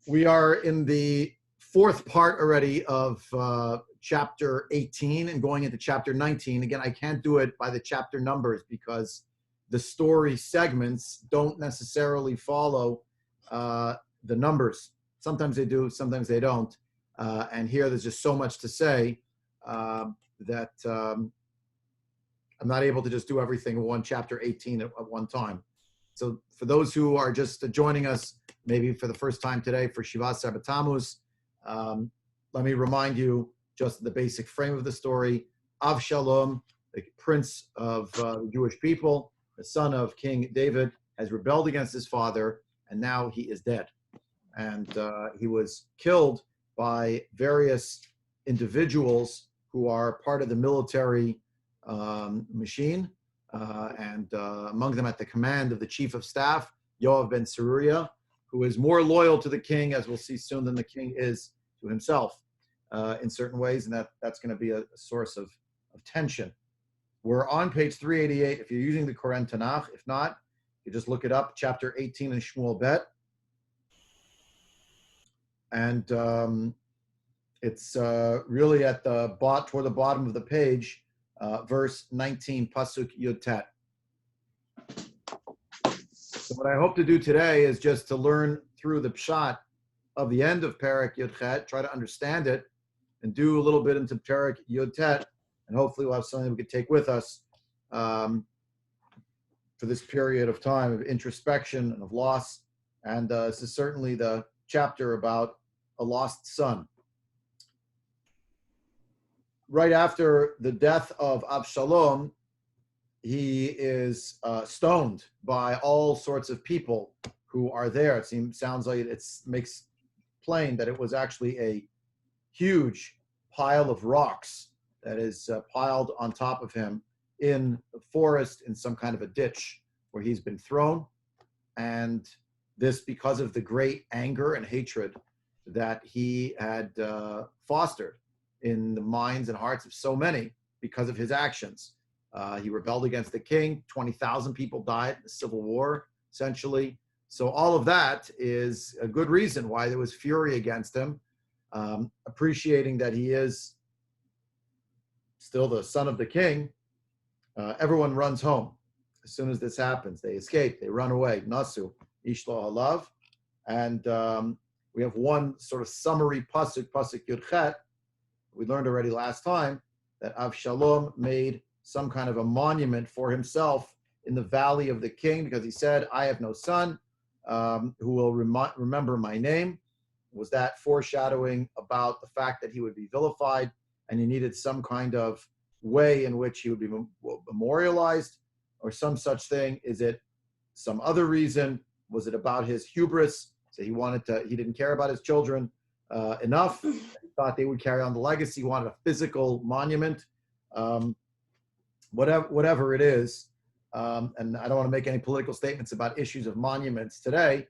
We are in the fourth part already of chapter 18 and going into chapter 19. Again, I can't do it by the chapter numbers because the story segments don't necessarily follow the numbers. Sometimes they do, sometimes they don't. And here there's just so much to say that I'm not able to just do everything in one chapter 18 at one time. So for those who are just joining us, maybe for the first time today for Shivas Bet Ch, let me remind you just the basic frame of the story. Avshalom, the prince of the Jewish people, the son of King David, has rebelled against his father, and now he is dead. And he was killed by various individuals who are part of the military machine, and among them at the command of the chief of staff, Yoav ben Tzeruiah, who is more loyal to the king, as we'll see soon, than the king is to himself in certain ways, and that's going to be a source of tension. We're on page 388 if you're using the Koren Tanakh. If not, you just look it up, chapter 18 in Shmuel Bet. And it's really at the toward the bottom of the page, verse 19, Pasuk Yud Tet. So what I hope to do today is just to learn through the pshat of the end of Perek Yud Chet, try to understand it, and do a little bit into Perek Yud Tet, and hopefully we'll have something we could take with us for this period of time of introspection and of loss. And this is certainly the chapter about a lost son. Right after the death of Avshalom, he is stoned by all sorts of people who are there. It sounds like it makes plain that it was actually a huge pile of rocks that is piled on top of him in the forest, in some kind of a ditch where he's been thrown. And this because of the great anger and hatred that he had fostered in the minds and hearts of so many because of his actions. He rebelled against the king. 20,000 people died in the civil war, essentially. So all of that is a good reason why there was fury against him, appreciating that he is still the son of the king. Everyone runs home. As soon as this happens, they escape, they run away. Nasu, Ishlo Halav. And we have one sort of summary pasuk Yud Chet. We learned already last time that Avshalom made some kind of a monument for himself in the valley of the king because he said, I have no son who will remember my name. Was that foreshadowing about the fact that he would be vilified and he needed some kind of way in which he would be memorialized or some such thing? Is it some other reason? Was it about his hubris? So he didn't care about his children enough. He thought they would carry on the legacy. He wanted a physical monument. Whatever it is, and I don't want to make any political statements about issues of monuments today.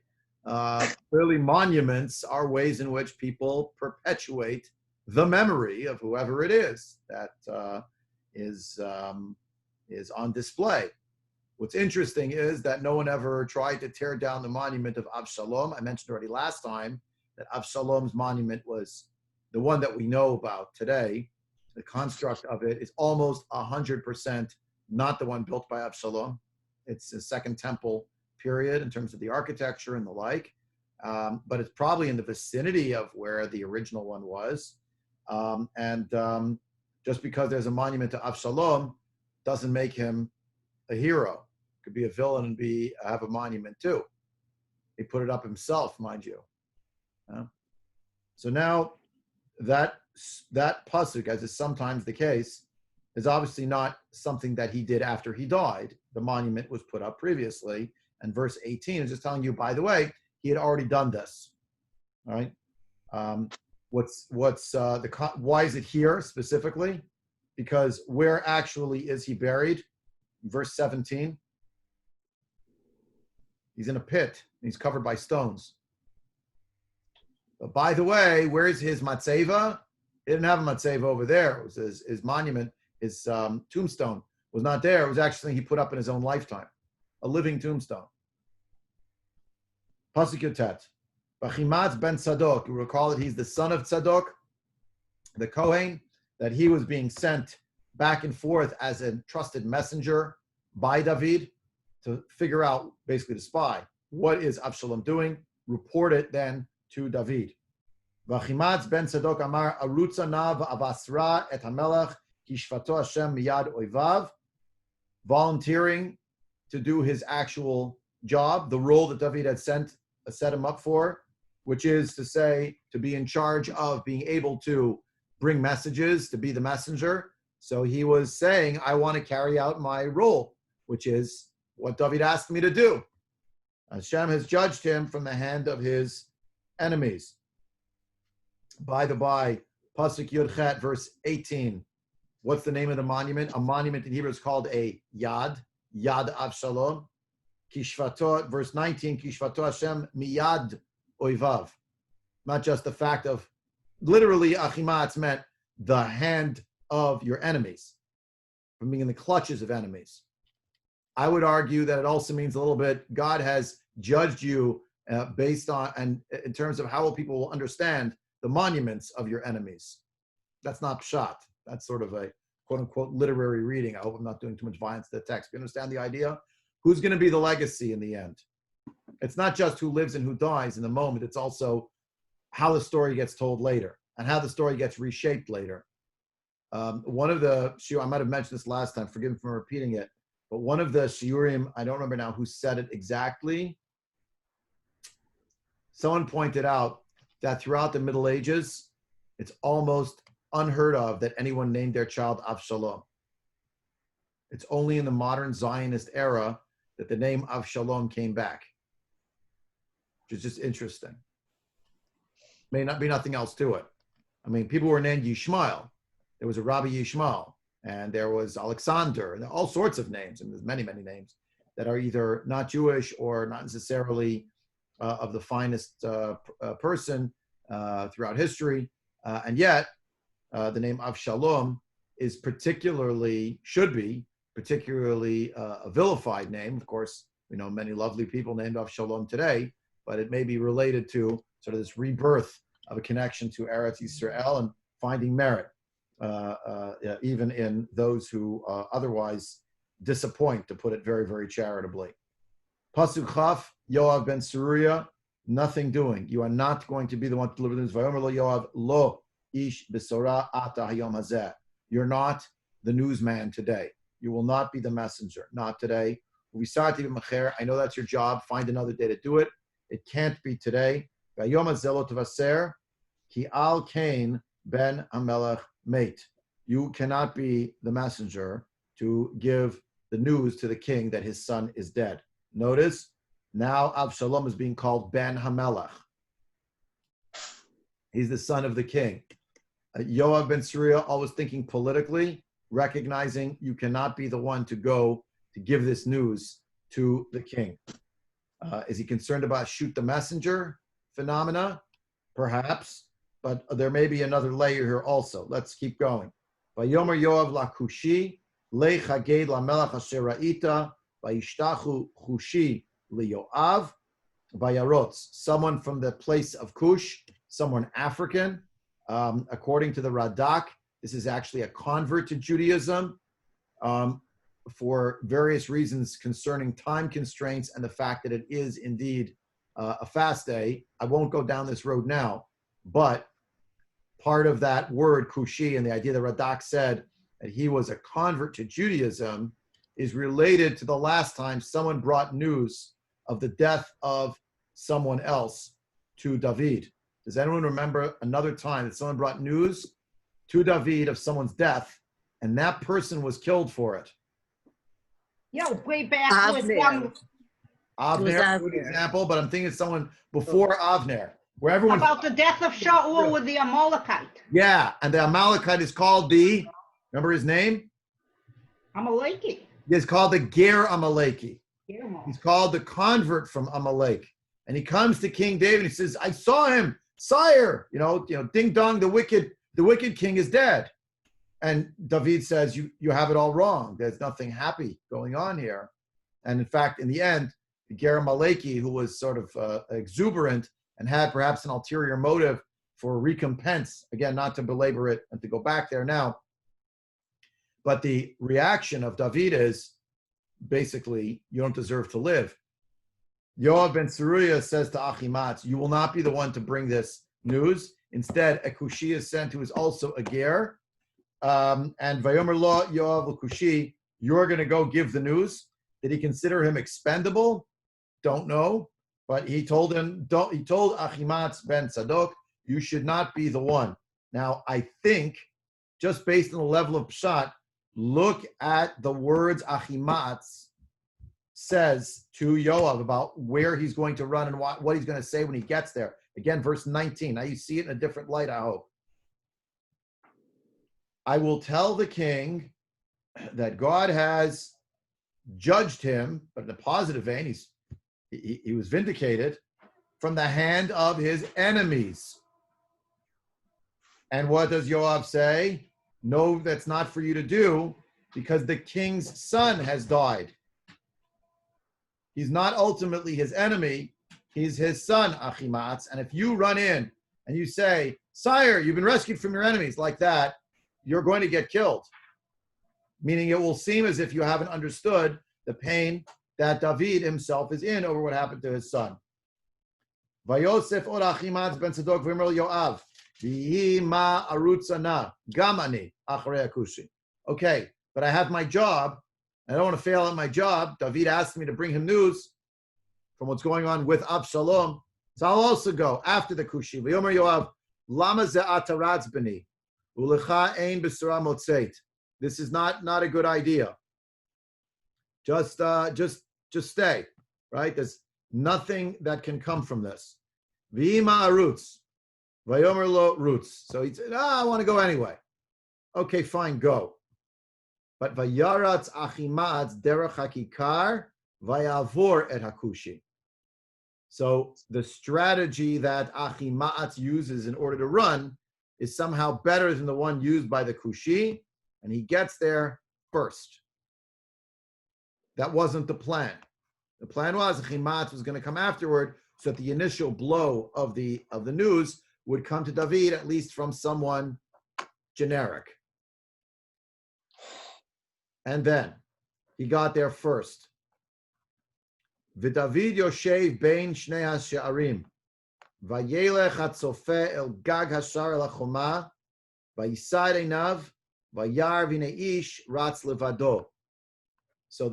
Clearly, monuments are ways in which people perpetuate the memory of whoever it is that is on display. What's interesting is that no one ever tried to tear down the monument of Avshalom. I mentioned already last time that Avshalom's monument was the one that we know about today. The construct of it is almost 100% not the one built by Avshalom. It's a Second Temple period in terms of the architecture and the like, but it's probably in the vicinity of where the original one was. Just because there's a monument to Avshalom doesn't make him a hero. Could be a villain and have a monument too. He put it up himself, mind you. So now that pasuk, as is sometimes the case, is obviously not something that he did after he died. The monument was put up previously, and verse 18 is just telling you, by the way, he had already done this. All right. Why is it here specifically? Because where actually is he buried? Verse 17. He's in a pit. He's covered by stones. But by the way, where's his matzeva? He didn't have a matzeva over there. It was his monument, his tombstone was not there. It was actually something he put up in his own lifetime, a living tombstone. Pasuk Yud Tet. Achimatz ben Tzadok, you recall that he's the son of Tzadok, the Kohen, that he was being sent back and forth as a trusted messenger by David to figure out, basically to spy, what is Avshalom doing, report it then to David. Vachimatz ben Tzadok amar arutza na v'avasra et hamelech kishvato Hashem miyad oivav, volunteering to do his actual job, the role that David had set him up for, which is to say, to be in charge of being able to bring messages, to be the messenger. So he was saying, I want to carry out my role, which is what David asked me to do. Hashem has judged him from the hand of his enemies. By the by, Pasuk Yud Chet, verse 18. What's the name of the monument? A monument in Hebrew is called a Yad, Yad Avshalom. Kishvato, verse 19, Kishvato Hashem miyad oivav. Not just the fact of, literally, Achimatz meant the hand of your enemies, from being in the clutches of enemies. I would argue that it also means a little bit, God has judged you based on, and in terms of how people will understand the monuments of your enemies. That's not pshat. That's sort of a quote-unquote literary reading. I hope I'm not doing too much violence to the text. You understand the idea? Who's going to be the legacy in the end? It's not just who lives and who dies in the moment. It's also how the story gets told later and how the story gets reshaped later. One of the shiur, I might have mentioned this last time, forgive me for repeating it, but one of the shiurim, I don't remember now who said it exactly. Someone pointed out that throughout the Middle Ages, it's almost unheard of that anyone named their child Avshalom. It's only in the modern Zionist era that the name Avshalom came back, which is just interesting. May not be nothing else to it. I mean, people were named Yishmael. There was a Rabbi Yishmael, and there was Alexander, and all sorts of names, and there's many, many names that are either not Jewish or not necessarily of the finest person throughout history. And yet, the name Avshalom is should be particularly a vilified name. Of course, we know many lovely people named Avshalom today, but it may be related to sort of this rebirth of a connection to Eretz Yisrael and finding merit, even in those who otherwise disappoint, to put it very, very charitably. Pasuk Chaf, Yoav ben Seruya, nothing doing. You are not going to be the one to deliver the news. Vayomer lo Yoav lo ish besora ata hayom hazeh. You're not the newsman today. You will not be the messenger. Not today. I know that's your job. Find another day to do it. It can't be today. Vayom hazeh lo tevaser ki al kain ben hamelech mate. You cannot be the messenger to give the news to the king that his son is dead. Notice, now Avshalom is being called Ben Hamelech. He's the son of the king. Yoav ben Seruya, always thinking politically, recognizing you cannot be the one to go to give this news to the king. Is he concerned about shoot the messenger phenomena? Perhaps, but there may be another layer here also. Let's keep going. Vayomer Yoav lakushi lechaged lamelech asher ra'ita vayishtachu chushi liyoav vayarotz. Someone from the place of Cush, someone African. According to the Radak, this is actually a convert to Judaism for various reasons concerning time constraints and the fact that it is indeed a fast day. I won't go down this road now, but part of that word Kushi and the idea that Radak said that he was a convert to Judaism is related to the last time someone brought news of the death of someone else to David. Does anyone remember another time that someone brought news to David of someone's death and that person was killed for it? Yeah, way back with Avner, good example, but I'm thinking of someone before Avner, where everyone about the death of Shaul with the Amalekite. Yeah, and the Amalekite is called remember his name? Amaleki. He's called the Ger Amaleki. He's called the convert from Amalek. And he comes to King David and he says, I saw him, sire, ding dong, the wicked king is dead. And David says, you have it all wrong. There's nothing happy going on here. And in fact, in the end, the Ger Amaleki, who was sort of exuberant and had perhaps an ulterior motive for recompense. Again, not to belabor it and to go back there now. But the reaction of David is basically, you don't deserve to live. Yoav ben Tzeruiah says to Achimatz, you will not be the one to bring this news. Instead, a Kushi is sent who is also a ger. And Vayomer lo Yoav Kushi, you're going to go give the news. Did he consider him expendable? Don't know. But he told him, he told Achimatz ben Tzadok, you should not be the one. Now, I think, just based on the level of pshat, look at the words Achimatz says to Yoav about where he's going to run and what he's going to say when he gets there. Again, verse 19. Now you see it in a different light, I hope. I will tell the king that God has judged him, but in a positive vein, he was vindicated from the hand of his enemies. And what does Yoav say? No, that's not for you to do, because the king's son has died. He's not ultimately his enemy. He's his son, Achimatz. And if you run in and you say, sire, you've been rescued from your enemies like that, you're going to get killed. Meaning it will seem as if you haven't understood the pain that David himself is in over what happened to his son. Vayosef or Achimatz ben Tzadok v'imrol Yoav, v'hi ma arutzana, gamani, acharei akushi. Okay, but I have my job. I don't want to fail at my job. David asked me to bring him news from what's going on with Absalom. So I'll also go after the Kushi. V'yomer Yoav, lama ze'ata ratzbeni, u'lecha ein b'sura motzeit. This is not a good idea. Just stay, right? There's nothing that can come from this. V'ima arutz, v'yomer lo rutz. So he said, I want to go anyway. Okay, fine, go. But vayaratz Achimatz derech hakikar vayavor et hakushi. So the strategy that Achimatz uses in order to run is somehow better than the one used by the Kushi, and he gets there first. That wasn't the plan. The plan was Achimatz was going to come afterward, so that the initial blow of the news would come to David, at least from someone generic. And then he got there first. V'David yoshev bein shnei ha'she'arim, vayelech hatzofeh el gag hashar el hachoma, vayisad einav, vayar v'nei ish ratz levado. So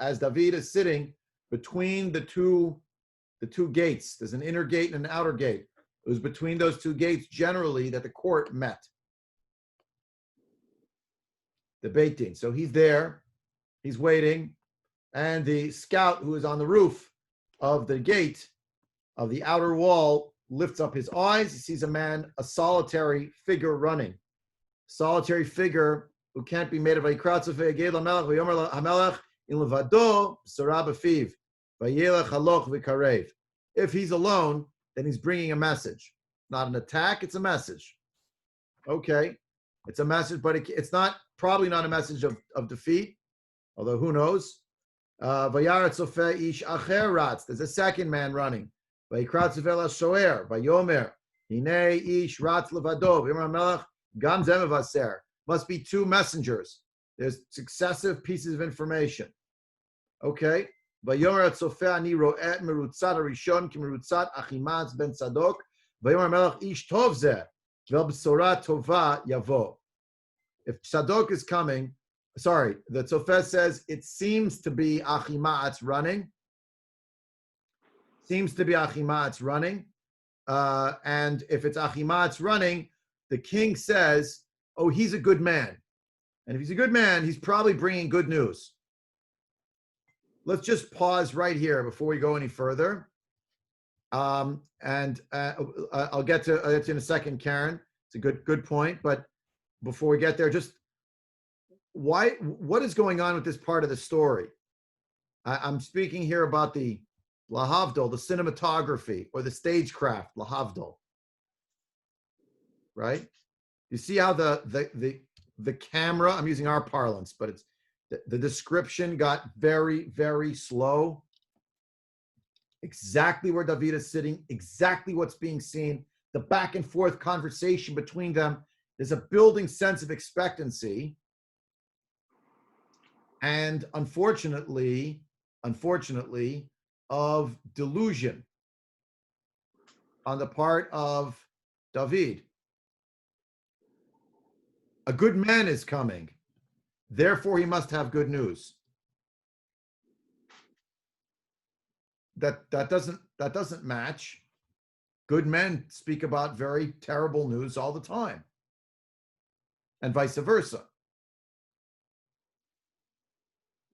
as David is sitting between the two gates, there's an inner gate and an outer gate. It was between those two gates generally that the court met. The Beit Din. So he's there, he's waiting, and the scout who is on the roof of the gate, of the outer wall, lifts up his eyes. He sees a solitary figure running. Solitary figure who can't be made of a If he's alone, then he's bringing a message. Not an attack, it's a message. Okay, it's a message, but it's probably not a message of defeat, although who knows. There's a second man running. Must be two messengers. There's successive pieces of information. Okay. If Tzadok is coming, the Tzofeh says it seems to be Achimatz running. Seems to be Achimatz running. And if it's Achimatz running, the king says, oh, he's a good man. And if he's a good man, he's probably bringing good news. Let's just pause right here before we go any further. I'll get to it in a second, Karen. It's a good point, but before we get there, just what is going on with this part of the story? I'm speaking here about the lahavdol, the cinematography or the stagecraft, lahavdol. Right? You see how the camera, I'm using our parlance, but it's the description got very, very slow. exactly where David is sitting, exactly what's being seen, the back and forth conversation between them. There's a building sense of expectancy. And unfortunately, of delusion on the part of David. A good man is coming, therefore he must have good news. That doesn't match. Good men speak about very terrible news all the time, and vice versa.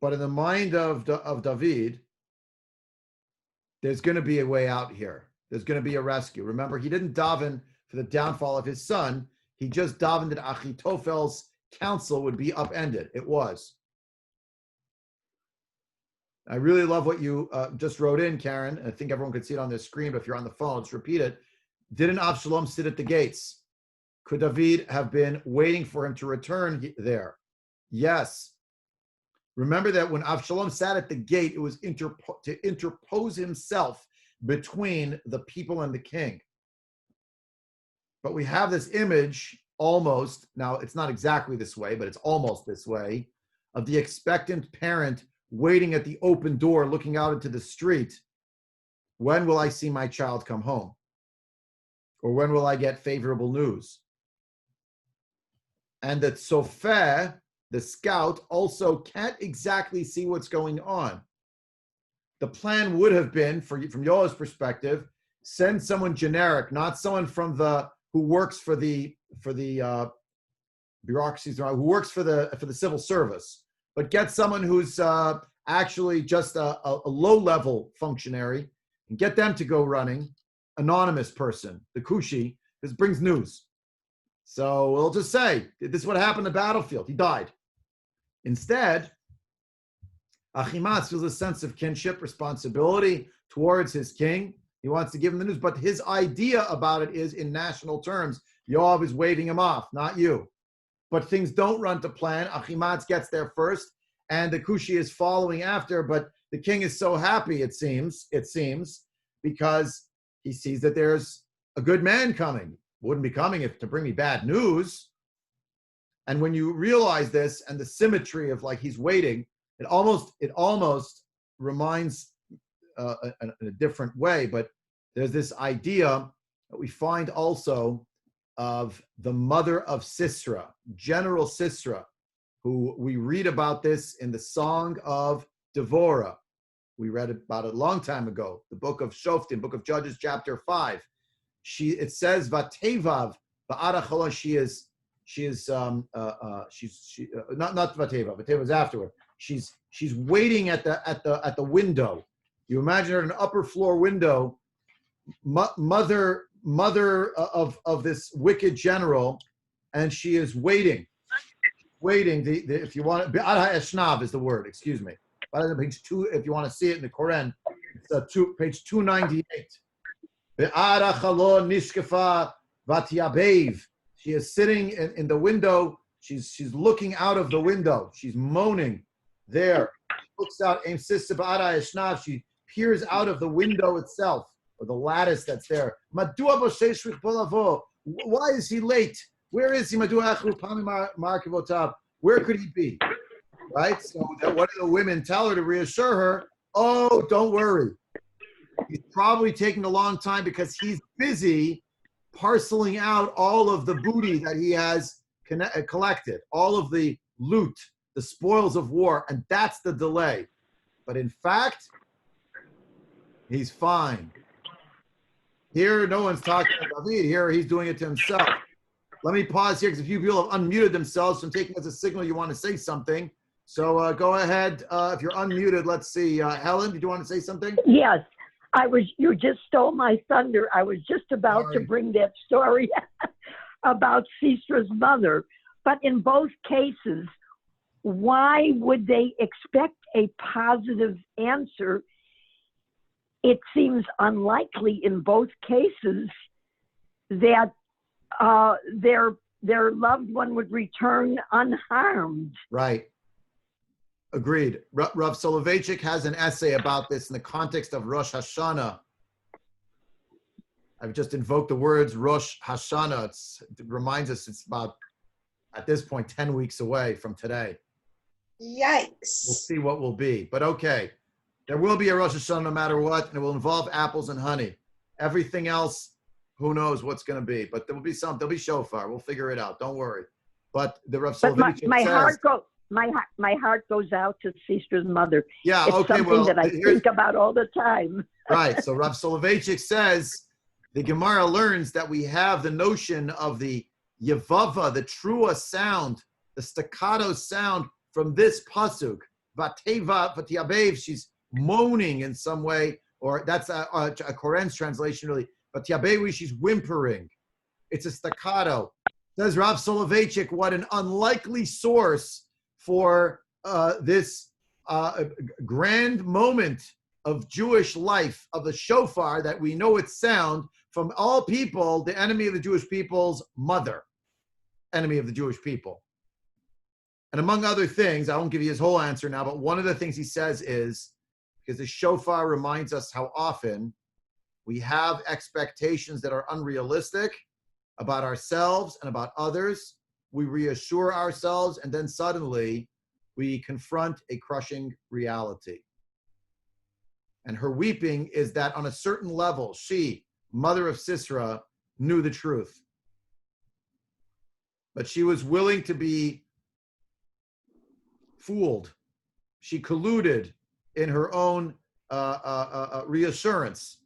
But in the mind of David, there's going to be a way out here. There's going to be a rescue. Remember, he didn't daven for the downfall of his son. He just davened that Achitophel's counsel would be upended. It was. I really love what you just wrote in, Karen. I think everyone could see it on their screen, but if you're on the phone, let's repeat it. Didn't Absalom sit at the gates? Could David have been waiting for him to return there? Yes. Remember that when Absalom sat at the gate, it was to interpose himself between the people and the king. But we have this image almost, now it's not exactly this way, but it's almost this way, of the expectant parent waiting at the open door, looking out into the street. When will I see my child come home? Or when will I get favorable news? And that Sofer, the scout, also can't exactly see what's going on. The plan would have been, from Yoel's perspective, send someone generic, not someone who works for the bureaucracies, who works for the civil service, but get someone who's actually just a low-level functionary and get them to go running, anonymous person, the Kushi. This brings news. So we'll just say, this is what happened on the battlefield. He died. Instead, Achimaaz feels a sense of kinship, responsibility towards his king. He wants to give him the news, but his idea about it is in national terms. Yoav is waving him off, not you. But things don't run to plan. Achimaaz gets there first, and the Kushi is following after, but the king is so happy, it seems, because he sees that there's a good man coming. Wouldn't be coming to bring me bad news. And when you realize this and the symmetry of like he's waiting, it almost reminds in a different way, but there's this idea that we find also of the mother of Sisera, General Sisera, who we read about this in the Song of Devorah. We read about it a long time ago, the book of Shoftim, book of Judges, chapter 5. It says Vatevav Ba'arachala. She's not Vateva. Vateva is afterward. She's waiting at the window. You imagine her at an upper floor window, mother of this wicked general, and she is waiting. If you want, Be'ara Eshnav is the word. Excuse me. Page 2, if you want to see it in the Quran, it's page 298. Be'ara Chalo Nishkefa Vatyabev. She is sitting in the window. She's looking out of the window. She's moaning there. She looks out. She peers out of the window itself, or the lattice that's there. Why is he late? Where is he? Where could he be? Right? So what do the women tell her to reassure her? Oh, don't worry. He's probably taking a long time because he's busy parceling out all of the booty that he has collected, all of the loot, the spoils of war, and that's the delay. But in fact, he's fine. Here, no one's talking about David. Here, he's doing it to himself. Let me pause here because a few people have unmuted themselves, so I'm taking as a signal you want to say something. So go ahead. If you're unmuted, let's see. Helen, did you want to say something? Yes. You just stole my thunder. I was just about to bring that story about Sisera's mother. But in both cases, why would they expect a positive answer? It seems unlikely in both cases that their loved one would return unharmed. Right. Agreed. Rav Soloveitchik has an essay about this in the context of Rosh Hashanah. I've just invoked the words Rosh Hashanah. It reminds us it's about, at this point, 10 weeks away from today. Yikes. We'll see what will be. But okay, there will be a Rosh Hashanah no matter what, and it will involve apples and honey. Everything else, who knows what's going to be. But there will be there'll be shofar. We'll figure it out. Don't worry. But the Rav Soloveitchik says... My heart goes out to Sistra's mother. Yeah, it's okay, something that I think about all the time. Right. So Rav Soloveitchik says the Gemara learns that we have the notion of the Yevava, the trua sound, the staccato sound from this pasuk. Vateva, Vatiabev, she's moaning in some way, or that's a Koren's translation really. Vatiabev, she's whimpering. It's a staccato. Says Rav Soloveitchik, what an unlikely source for this grand moment of Jewish life, of the shofar, that we know its sound from all people, the enemy of the Jewish people's mother, enemy of the Jewish people. And among other things, I won't give you his whole answer now, but one of the things he says is, because the shofar reminds us how often we have expectations that are unrealistic about ourselves and about others. We reassure ourselves, and then suddenly we confront a crushing reality. And her weeping is that on a certain level, she, mother of Sisera, knew the truth. But she was willing to be fooled. She colluded in her own reassurance,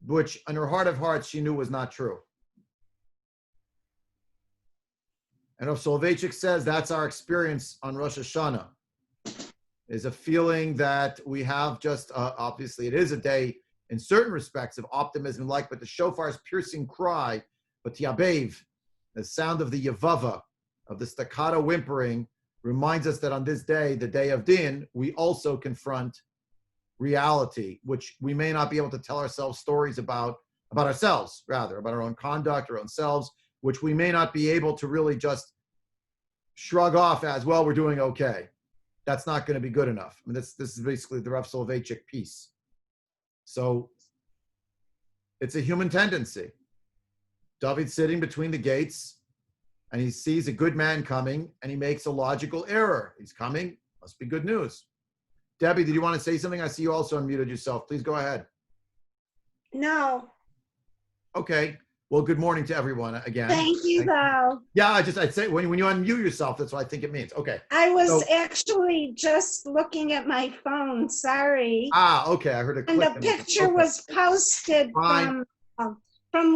which in her heart of hearts she knew was not true. And Rav Soloveitchik says that's our experience on Rosh Hashanah, is a feeling that we have just, obviously it is a day in certain respects of optimism but the shofar's piercing cry, but Yabev, the sound of the Yevava, of the staccato whimpering, reminds us that on this day, the day of Din, we also confront reality, which we may not be able to tell ourselves stories about ourselves, rather, about our own conduct, our own selves, which we may not be able to really just shrug off as, well, we're doing okay. That's not going to be good enough. I mean, this is basically the Rav Soloveitchik piece. So it's a human tendency. David's sitting between the gates, and he sees a good man coming, and he makes a logical error. He's coming, must be good news. Debbie, did you want to say something? I see you also unmuted yourself. Please go ahead. No. Okay. Well, good morning to everyone again. Thank you, though. Yeah, I'd say when you unmute yourself, that's what I think it means. Okay. I was actually just looking at my phone. Sorry. Okay. I heard a click. And the picture was posted from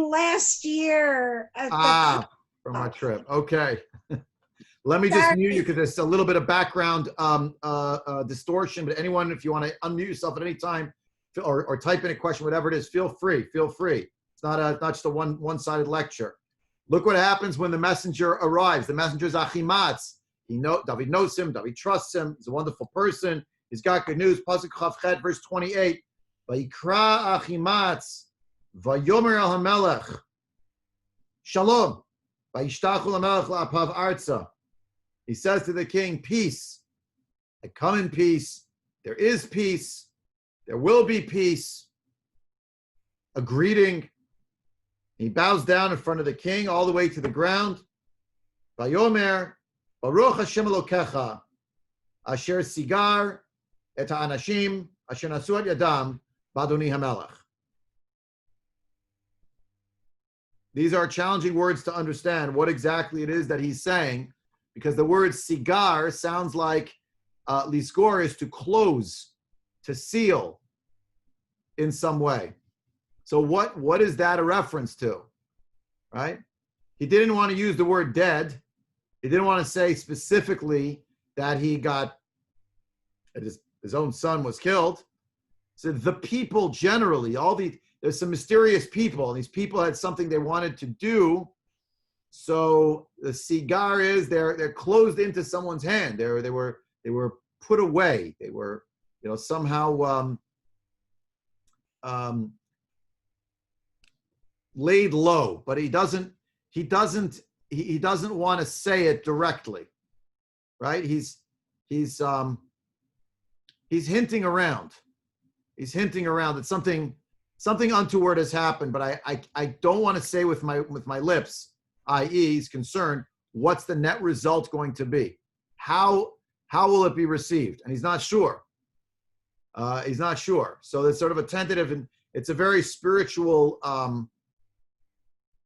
last year. From our trip. Okay. Let me just mute you because there's a little bit of background distortion. But anyone, if you want to unmute yourself at any time or type in a question, whatever it is, feel free. Feel free. It's not just a one-sided lecture. Look what happens when the messenger arrives. The messenger is Achimatz. David knows him. David trusts him. He's a wonderful person. He's got good news. Pasuk Chavchet, verse 28. Vayikra Achimatz, vayomer el hamelech, shalom, vayishtachu lamelech la'apav arza. He says to the king, peace. I come in peace. There is peace. There will be peace. A greeting. He bows down in front of the king all the way to the ground. Vayomer, Baruch Hashem Elokecha, Asher Sigar et ha'anashim, Asher nasu et yadam, Badoni HaMelech. These are challenging words to understand what exactly it is that he's saying, because the word sigar sounds like lisgor is to close, to seal in some way. So what is that a reference to, right? He didn't want to use the word dead. He didn't want to say specifically that his own son was killed. So the people generally, there's some mysterious people, and these people had something they wanted to do. So the sigar is they're closed into someone's hand. They were put away. They were somehow laid low. But he doesn't want to say it directly, right? He's he's hinting around. He's hinting around that something untoward has happened, but I don't want to say with my lips, i.e., he's concerned, what's the net result going to be? How will it be received? And he's not sure. He's not sure. So it's sort of a tentative, and it's a very spiritual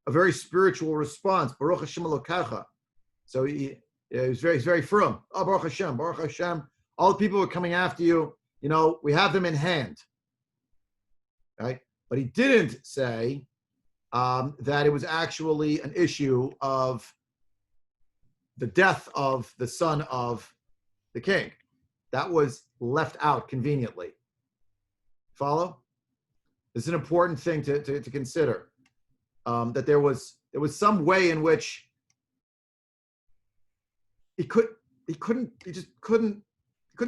response. Baruch Hashem Elokecha. So he's very firm. Oh, Baruch Hashem, Baruch Hashem. All the people who are coming after you, we have them in hand. Right? But he didn't say that it was actually an issue of the death of the son of the king. That was left out conveniently. Follow? This is an important thing to consider. That there was some way in which he just couldn't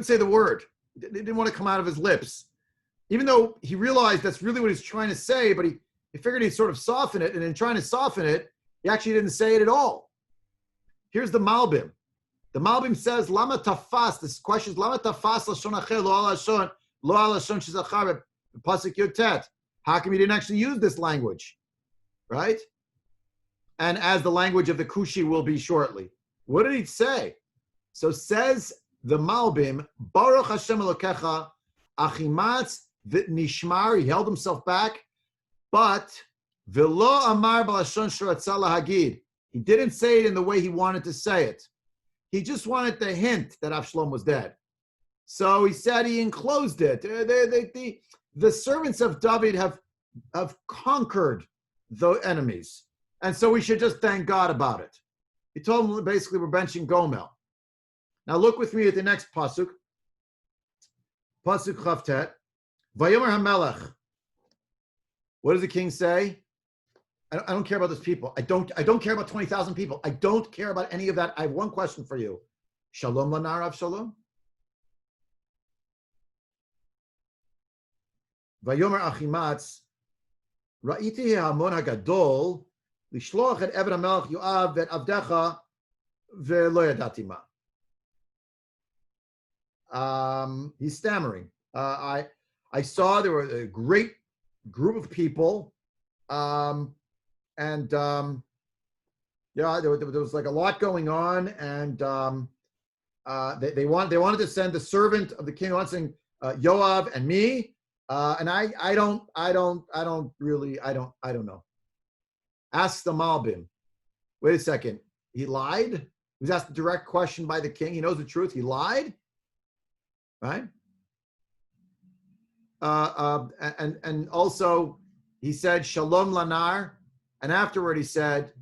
say the word. It didn't want to come out of his lips. Even though he realized that's really what he's trying to say, but he figured he'd sort of soften it, and in trying to soften it, he actually didn't say it at all. Here's the Malbim. The Malbim says, Lama tafas, this question is, Lama tafas lashon acher lo al lashon shezachar b'pasuk yud tet. How come he didn't actually use this language? Right? And as the language of the Kushi will be shortly. What did he say? So says the Malbim, Baruch Hashem Elokecha, Achimatz v'nishmar, he held himself back, but v'lo amar b'lashon sheratzah lahagid. He didn't say it in the way he wanted to say it. He just wanted the hint that Avshalom was dead. So he said he enclosed it. The servants of David have conquered the enemies. And so we should just thank God about it. He told them basically we're benching Gomel. Now look with me at the next pasuk. Pasuk Chavtet. Vayomer HaMelech. What does the king say? I don't care about those people. I don't care about 20,000 people. I don't care about any of that. I have one question for you. Shalom lanar Avshalom. Vayomer Achimatz. Ra'iti hamon hagadol lishloach et Eved HaMelech Yoav et Avdecha ve'lo yadati ma. He's stammering. I saw there were a great group of people, and there was like a lot going on, and they wanted to send the servant of the king, saying Yoav and me, and I don't know. Ask the Malbim. Wait a second. He lied? He was asked a direct question by the king. He knows the truth. He lied? Right? And also he said Shalom Lanar, and afterward he said,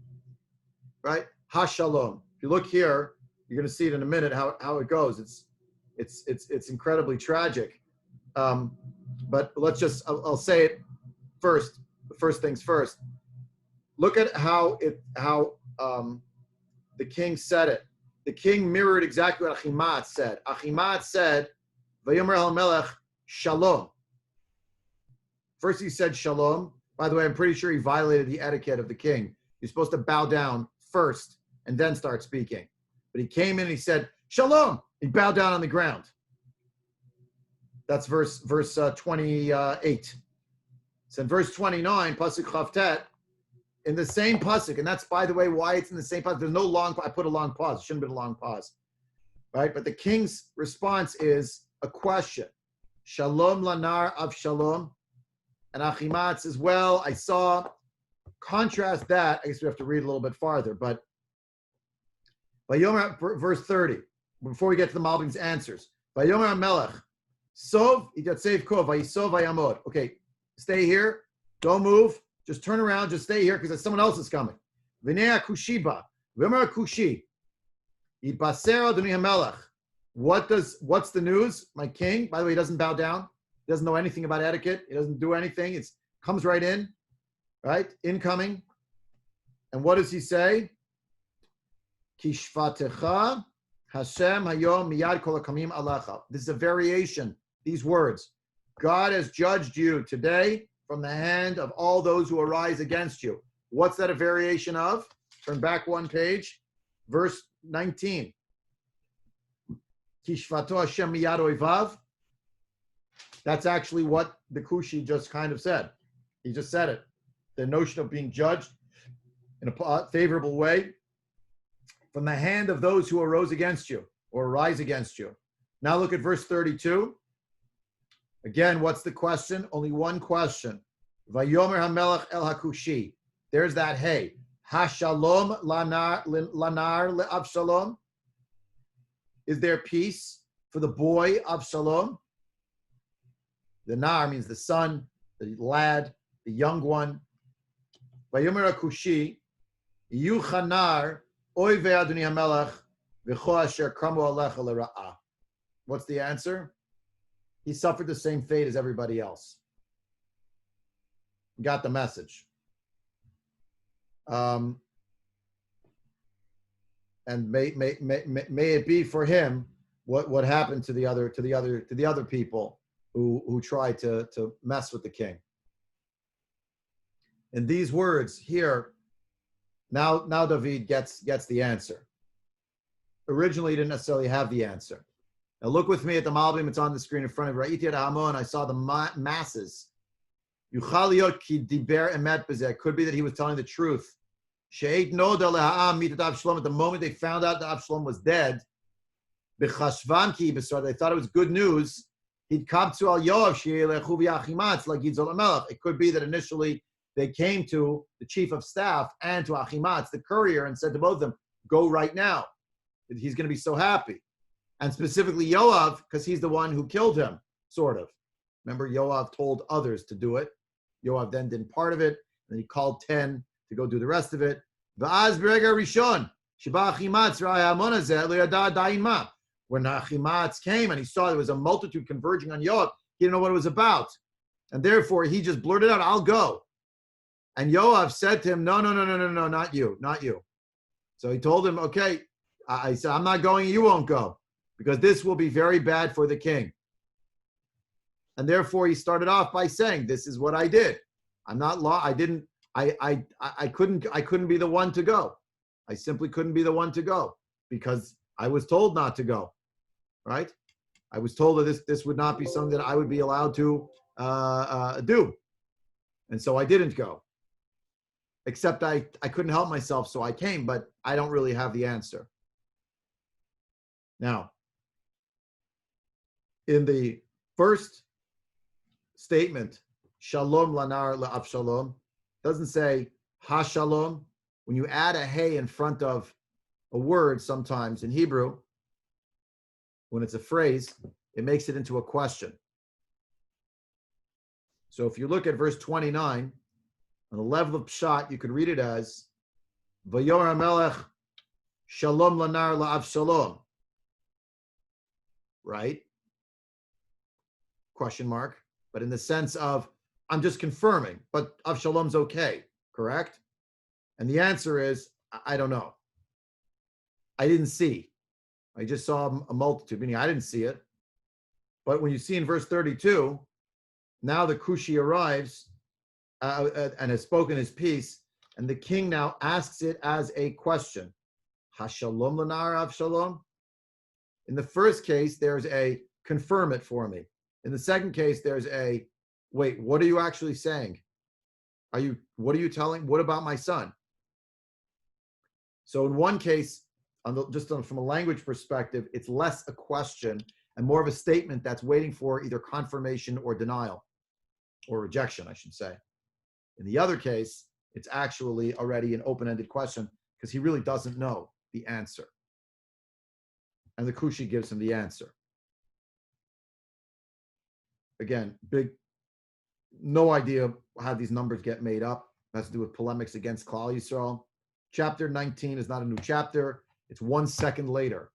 right, Ha Shalom. If you look here, you're going to see it in a minute how it goes. It's incredibly tragic. But let's just I'll say it first. The first things first. Look at how the king said it. The king mirrored exactly what Achimatz said. Achimatz said, Vayomer HaMelech Shalom. First he said Shalom. By the way, I'm pretty sure he violated the etiquette of the king. You're supposed to bow down first and then start speaking. But he came in and he said, Shalom. He bowed down on the ground. That's verse 28. So in verse 29, Pasuk Chavtet, in the same pasuk, and that's, by the way, why it's in the same pasuk. There's no long, I put a long pause. It shouldn't have been a long pause. Right? But the king's response is a question. Shalom lanar Avshalom. And Achimatz as well. I saw, contrast that. I guess we have to read a little bit farther. But Vayomer, verse 30, before we get to the Malbim's answers. Vayomer HaMelech. Sov, Yitatsev Kov, Vayisov Vayamod. Okay, stay here. Don't move. Just turn around. Just stay here because someone else is coming. V'nei HaKushiba. V'yomer HaKushi. Yitbaser Adonai HaMelech. What's the news? My king, by the way, he doesn't bow down. He doesn't know anything about etiquette. He doesn't do anything. It comes right in, right? Incoming. And what does he say? Kishvatecha Hashem hayom miyad kol hakamim alecha. This is a variation. These words. God has judged you today from the hand of all those who arise against you. What's that a variation of? Turn back one page. Verse 19. Kishvato Hashem miyad oivav. That's actually what the Kushi just kind of said. He just said it. The notion of being judged in a favorable way from the hand of those who arose against you or rise against you. Now look at verse 32. Again, what's the question? Only one question. Vayomer HaMelech El HaKushi. There's that hey. Hashalom lanar le'Avshalom. Is there peace for the boy Avshalom? The nar means the son, the lad, the young one. Vayomer HaKushi. Yuchanar oy ve'adoni HaMelech v'cho asher kramu alecha l'ra'ah. What's the answer? He suffered the same fate as everybody else. Got the message. And may it be for him what happened to the other people who tried to mess with the king. In these words here, now David gets the answer. Originally, he didn't necessarily have the answer. Now look with me at the Malbim. It's on the screen in front of Ra'iti Hamon. I saw the masses. It could be that he was telling the truth. At the moment they found out that Avshalom was dead, they thought it was good news. It could be that initially they came to the chief of staff and to Achimatz, the courier, and said to both of them, go right now. He's going to be so happy. And specifically Yoav, because he's the one who killed him, sort of. Remember, Yoav told others to do it. Yoav then did part of it, and he called 10 to go do the rest of it. When Achimatz came and he saw there was a multitude converging on Yoav, he didn't know what it was about. And therefore, he just blurted out, I'll go. And Yoav said to him, no, not you. So he told him, okay, I said, I'm not going, you won't go, because this will be very bad for the king. And therefore, he started off by saying, this is what I did. I'm not I couldn't be the one to go. I simply couldn't be the one to go because I was told not to go, right? I was told that this would not be something that I would be allowed to do. And so I didn't go. Except I couldn't help myself, so I came, but I don't really have the answer. Now, in the first statement, Shalom lanar le'Avshalom, doesn't say ha-shalom. When you add a hey in front of a word, sometimes in Hebrew, when it's a phrase, it makes it into a question. So if you look at verse 29, on the level of Pshat, you could read it as Vayomer HaMelech Shalom lanar le'Avshalom. Right? Question mark. But in the sense of, I'm just confirming, but Avshalom's okay, correct? And the answer is, I don't know. I didn't see. I just saw a multitude, meaning I didn't see it. But when you see in verse 32, now the Kushi arrives and has spoken his piece, and the king now asks it as a question. Hashalom lanar Avshalom? In the first case, there's a confirm it for me. In the second case, there's a wait, what are you actually saying? What are you telling? What about my son? So in one case, from a language perspective, it's less a question and more of a statement that's waiting for either confirmation or denial, or rejection, I should say. In the other case, it's actually already an open-ended question because he really doesn't know the answer. And the Kushi gives him the answer. Again, no idea how these numbers get made up. It has to do with polemics against Klal Yisrael. Chapter 19 is not a new chapter. It's 1 second later,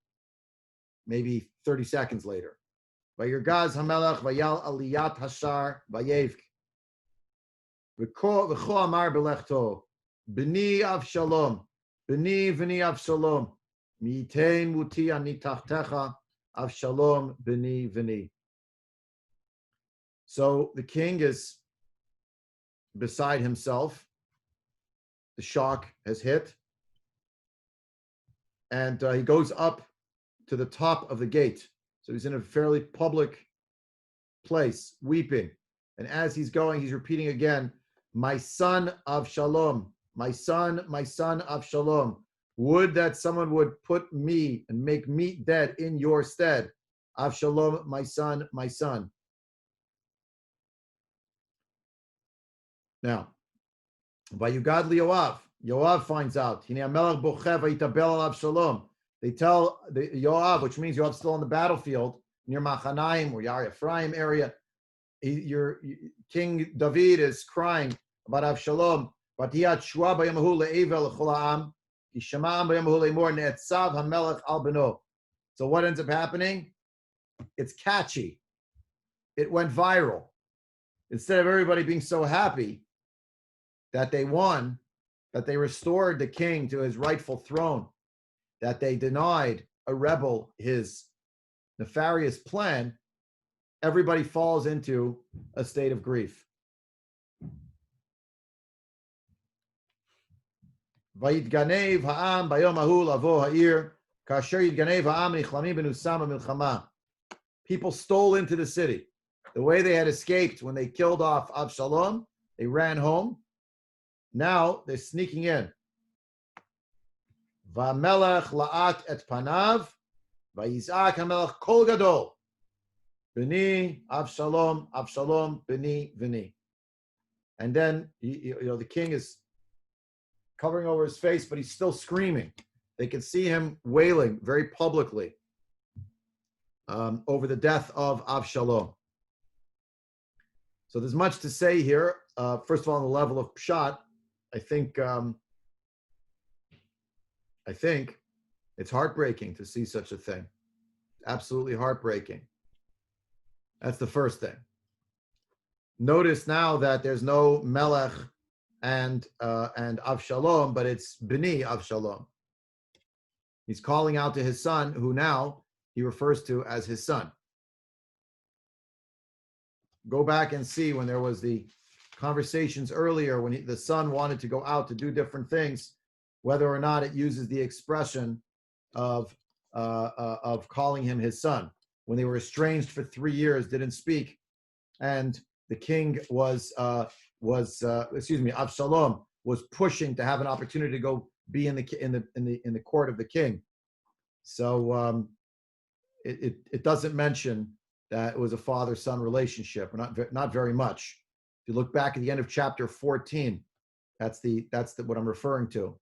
maybe 30 seconds later. Vayirgaz hamelech vayal aliyat hashar vayevk. V'cho amar belechto, b'ni Avshalom, b'ni Avshalom, mi'itein muti ani tachtecha, Avshalom b'ni. So the king is beside himself. The shock has hit. And he goes up to the top of the gate. So he's in a fairly public place, weeping. And as he's going, he's repeating again, my son Avshalom, my son Avshalom. Would that someone would put me and make me dead in your stead. Avshalom, my son, my son. Now, Vayugad Yoav. Yoav finds out. They tell the Yoav, which means Yoav's still on the battlefield near Machanaim or Yar Ephraim area. King David is crying about Avshalom. So what ends up happening? It's catchy. It went viral. Instead of everybody being so happy that they won, that they restored the king to his rightful throne, that they denied a rebel his nefarious plan, everybody falls into a state of grief. Vayitganev ha'am bayom hahu lavo ha'ir kasher yitganev ha'am nichlamim benusam ha'milchama. People stole into the city. The way they had escaped when they killed off Avshalom, they ran home. Now they're sneaking in. Va'melech la'at et panav, va'yizak ha'melech kol gadol. Bini, Avshalom, Avshalom, Bini, Vini. And then, the king is covering over his face, but he's still screaming. They can see him wailing very publicly over the death of Avshalom. So there's much to say here. First of all, on the level of pshat, I think it's heartbreaking to see such a thing. Absolutely heartbreaking. That's the first thing. Notice now that there's no Melech and Avshalom, but it's Bini Avshalom. He's calling out to his son, who now he refers to as his son. Go back and see when there was the conversations earlier when the son wanted to go out to do different things, whether or not it uses the expression of calling him his son. When they were estranged for 3 years, didn't speak, and the king Avshalom was pushing to have an opportunity to go be in the court of the king. So it doesn't mention that it was a father-son relationship, not very much. If you look back at the end of chapter 14, that's what I'm referring to,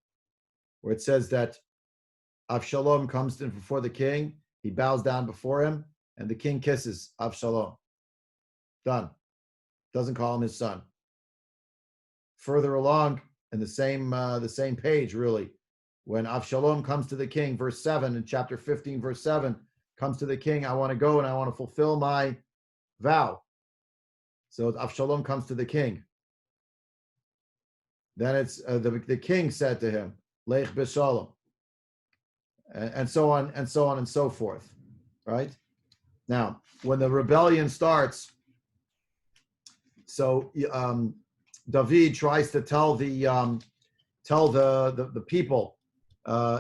where it says that Avshalom comes in before the king, he bows down before him, and the king kisses Avshalom. Done. Doesn't call him his son. Further along in the same page, really, when Avshalom comes to the king, verse 7 in chapter 15, verse 7, comes to the king, I want to go and I want to fulfill my vow. So Avshalom comes to the king. Then it's the king said to him, Lech b'shalom, and so on and so on and so forth. Right? Now, when the rebellion starts, so David tries to tell the people.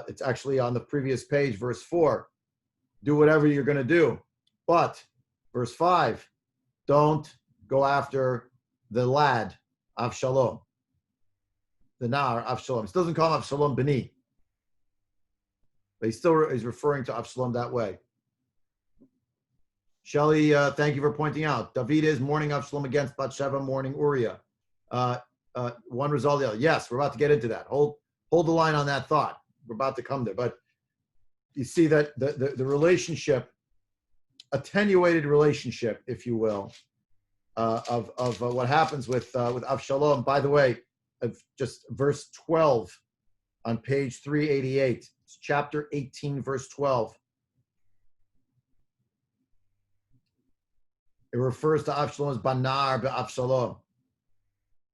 It's actually on the previous page, verse 4. Do whatever you're going to do, but verse 5, don't go after the lad Avshalom, the Nar Avshalom. He doesn't call him Avshalom Bini, but he still is referring to Avshalom that way. Shelley, thank you for pointing out. David is mourning Avshalom against Bathsheba, mourning Uriah. One result, the other. Yes, we're about to get into that. Hold the line on that thought. We're about to come there. But you see that the relationship, attenuated relationship, if you will, of what happens with Avshalom. By the way, just verse 12 on page 388. It's chapter 18, verse 12. It refers to Avshalom as Banar be'Avshalom.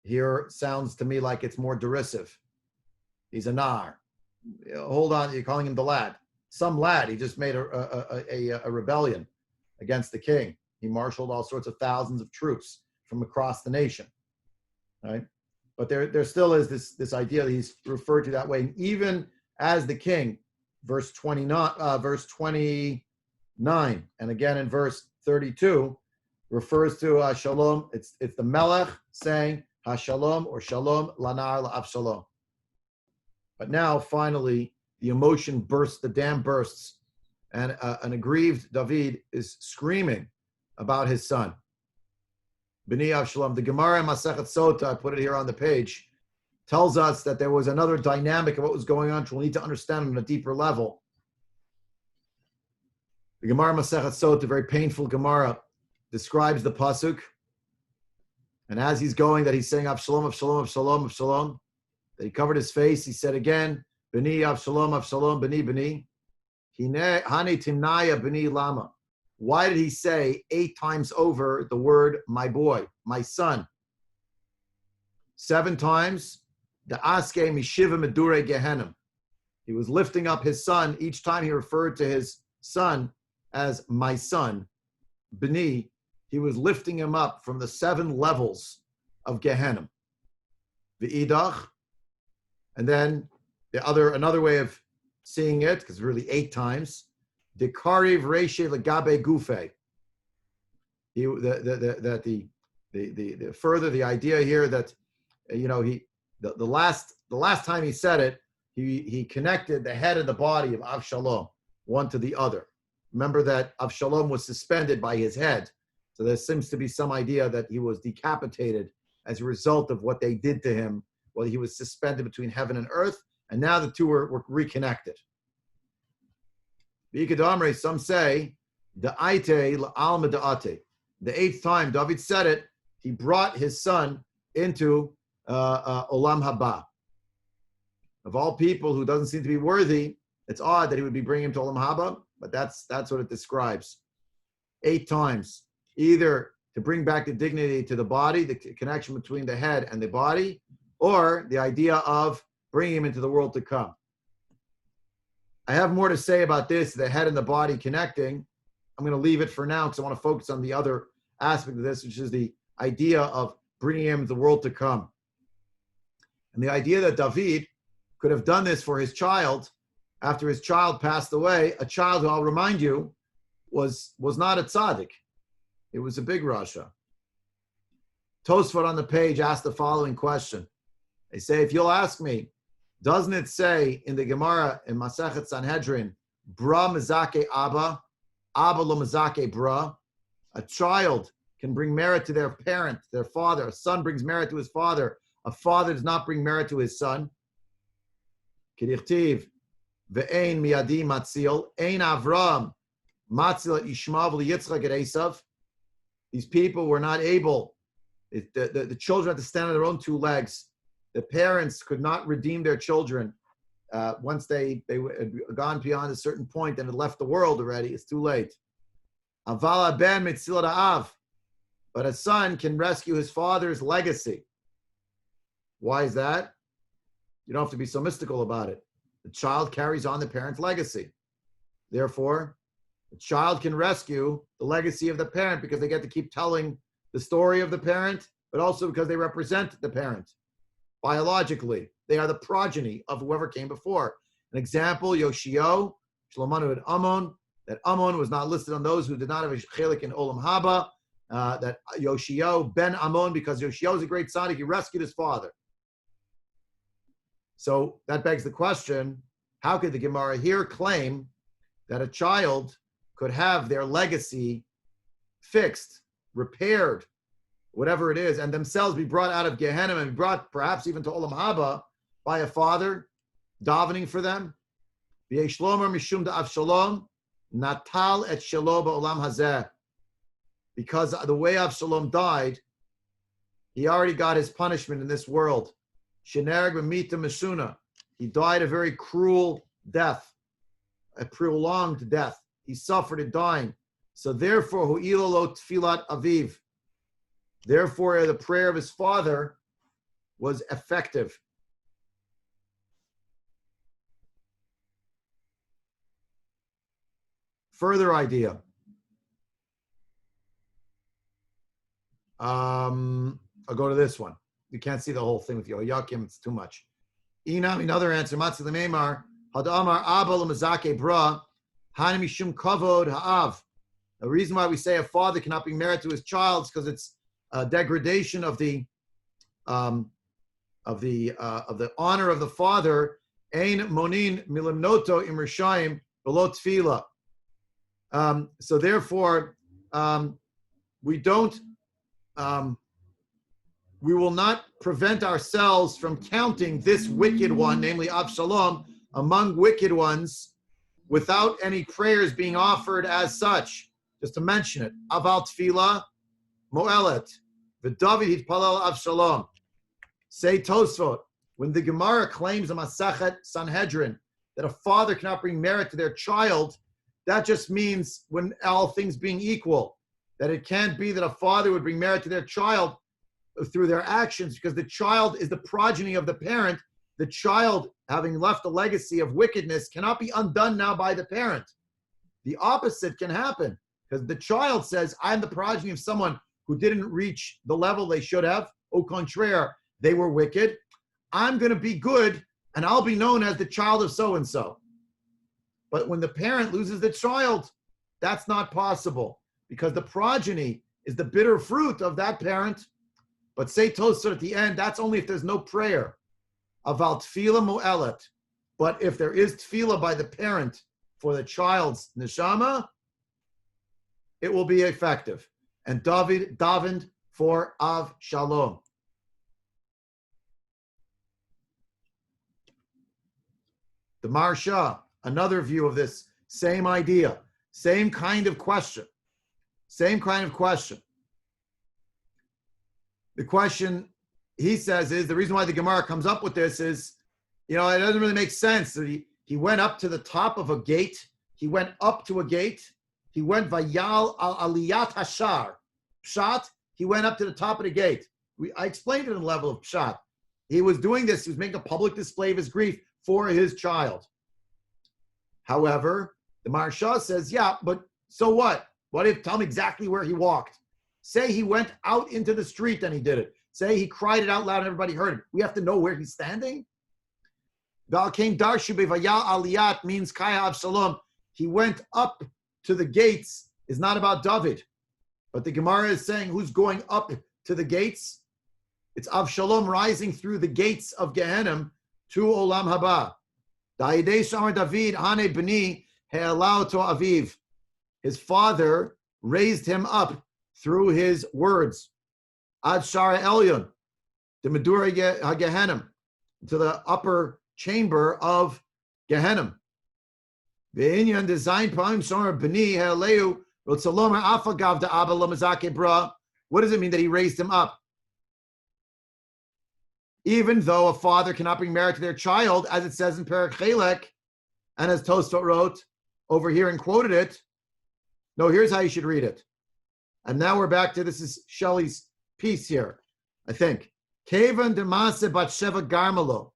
Here sounds to me like it's more derisive. He's a nar. Hold on, you're calling him the lad. Some lad. He just made a rebellion against the king. He marshaled all sorts of thousands of troops from across the nation. Right? But there still is this idea that he's referred to that way. And even as the king, verse 29, and again in verse 32, refers to Shalom. It's the Melech saying HaShalom or Shalom Lanar LaAvshalom. But now, finally, the emotion bursts, the dam bursts, and an aggrieved David is screaming about his son. B'ni Avshalom. The Gemara in Masechet Sota, I put it here on the page, tells us that there was another dynamic of what was going on, which we'll need to understand on a deeper level. The Gemara Masechet Sota, very painful Gemara, describes the pasuk, and as he's going, that he's saying Avshalom, Avshalom, Avshalom, Avshalom, that he covered his face. He said again, B'ni Avshalom, Avshalom, B'ni, B'ni. Hane Timnaya B'ni Lama. Why did he say 8 times over the word my boy, my son? 7 times, the Aske Mishiva Medure Gehenim. He was lifting up his son. Each time he referred to his son as my son, B'ni, he was lifting him up from the 7 levels of Gehenim. V'idach, and then another way of seeing it, because really 8 times, the Kariv Reishe Legabe Gufe. The further the idea here that the last time he said it, he connected the head and the body of Avshalom one to the other. Remember that Avshalom was suspended by his head, so there seems to be some idea that he was decapitated as a result of what they did to him. Well, he was suspended between heaven and earth, and now the two were reconnected. Some say, the 8th time David said it, he brought his son into Olam Haba. Of all people who doesn't seem to be worthy, it's odd that he would be bringing him to Olam Haba, but that's what it describes. 8 times, either to bring back the dignity to the body, the connection between the head and the body, or the idea of bringing him into the world to come. I have more to say about this, the head and the body connecting. I'm going to leave it for now because I want to focus on the other aspect of this, which is the idea of bringing him into the world to come. And the idea that David could have done this for his child after his child passed away, a child who I'll remind you was not a tzaddik. It was a big Rasha. Tosfot on the page asked the following question. They say, if you'll ask me, doesn't it say in the Gemara in Masechet Sanhedrin, Bra Mizake Abba, Abba lo Mizake Bra? A child can bring merit to their parent, their father. A son brings merit to his father. A father does not bring merit to his son. Kedichtiv, ve'ein miyadi matzil, ein Avram, matzil et Yishmael v'Yitzchak et Esav. These people were not able, the children had to stand on their own 2 legs. The parents could not redeem their children once they had gone beyond a certain point and had left the world already. It's too late. Aval ben mitzilat ha'av, but a son can rescue his father's legacy. Why is that? You don't have to be so mystical about it. The child carries on the parent's legacy. Therefore, the child can rescue the legacy of the parent because they get to keep telling the story of the parent, but also because they represent the parent. Biologically, they are the progeny of whoever came before. An example, Yoshio, Shlomanu and Ammon, that Ammon was not listed on those who did not have a chelik in Olam Haba, that Yoshio, Ben Ammon, because Yoshio is a great tzaddik, he rescued his father. So that begs the question, how could the Gemara here claim that a child could have their legacy fixed, repaired, whatever it is, and themselves be brought out of Gehenna and be brought perhaps even to Olam Haba by a father, davening for them? V'yeshlomer mishum da Avshalom, natal et shelo ba'olam hazeh. Because the way Avshalom died, he already got his punishment in this world. Shenerg b'mita mesuna. He died a very cruel death, a prolonged death. He suffered in dying. So therefore, hu'ilo lo tfilat aviv. Therefore, the prayer of his father was effective. Further idea. I'll go to this one. You can't see the whole thing with Yoakim, it's too much. Inam, another answer, Matzi Lememar, Hadamar Abba Lemazake Bra, Hani Mishum Kavod Ha'av. The reason why we say a father cannot be married to his child is because it's a degradation of the honor of the father. Ein monin milimnoto imrishayim below tefillah. So therefore, we don't. We will not prevent ourselves from counting this wicked one, namely Avshalom, among wicked ones, without any prayers being offered as such. Just to mention it, Aval Tefillah Moelet, v'David hitpalel Avshalom. Say Tosfot, when the Gemara claims in Masachet Sanhedrin that a father cannot bring merit to their child, that just means, when all things being equal, that it can't be that a father would bring merit to their child through their actions, because the child is the progeny of the parent. The child, having left a legacy of wickedness, cannot be undone now by the parent. The opposite can happen, because the child says, I'm the progeny of someone who didn't reach the level they should have. Au contraire, they were wicked. I'm going to be good, and I'll be known as the child of so-and-so. But when the parent loses the child, that's not possible, because the progeny is the bitter fruit of that parent. But say Tosfot at the end, that's only if there's no prayer. Aval tefillah mo'elet. But if there is tefillah by the parent for the child's neshama, it will be effective. And David davened for Avshalom. The Maharsha, another view of this same idea, same kind of question. Same kind of question. The question, he says, is the reason why the Gemara comes up with this is, it doesn't really make sense. So he went up to the top of a gate. He went up to a gate. He went vayal al aliyat hashar. Pshat, he went up to the top of the gate. I explained it in the level of pshat. He was doing this. He was making a public display of his grief for his child. However, the Maharsha says, yeah, but so what? What if, tell me exactly where he walked. Say he went out into the street and he did it. Say he cried it out loud and everybody heard it. We have to know where he's standing? Valkain darshu bevayal aliyat means kaya Avshalom. He went up to the gates is not about David. But the Gemara is saying who's going up to the gates? It's Avshalom rising through the gates of Gehenna to Olam Haba. Da'idei shamar David hane b'ni he'elau to aviv. His father raised him up through his words. Ad Shara Elyon, the Medura HaGehenim, to the upper chamber of Gehenna. Ve'inyan design pa'im shamar b'ni he'eleu rotzalomer afagav da'aba lamazake bra. What does it mean that he raised him up? Even though a father cannot bring merit to their child, as it says in Perek Chelek, and as Tosfot wrote over here and quoted it. No, here's how you should read it. And now we're back to, this is Shelley's piece here, I think. Kevan demase bat sheva garmalo.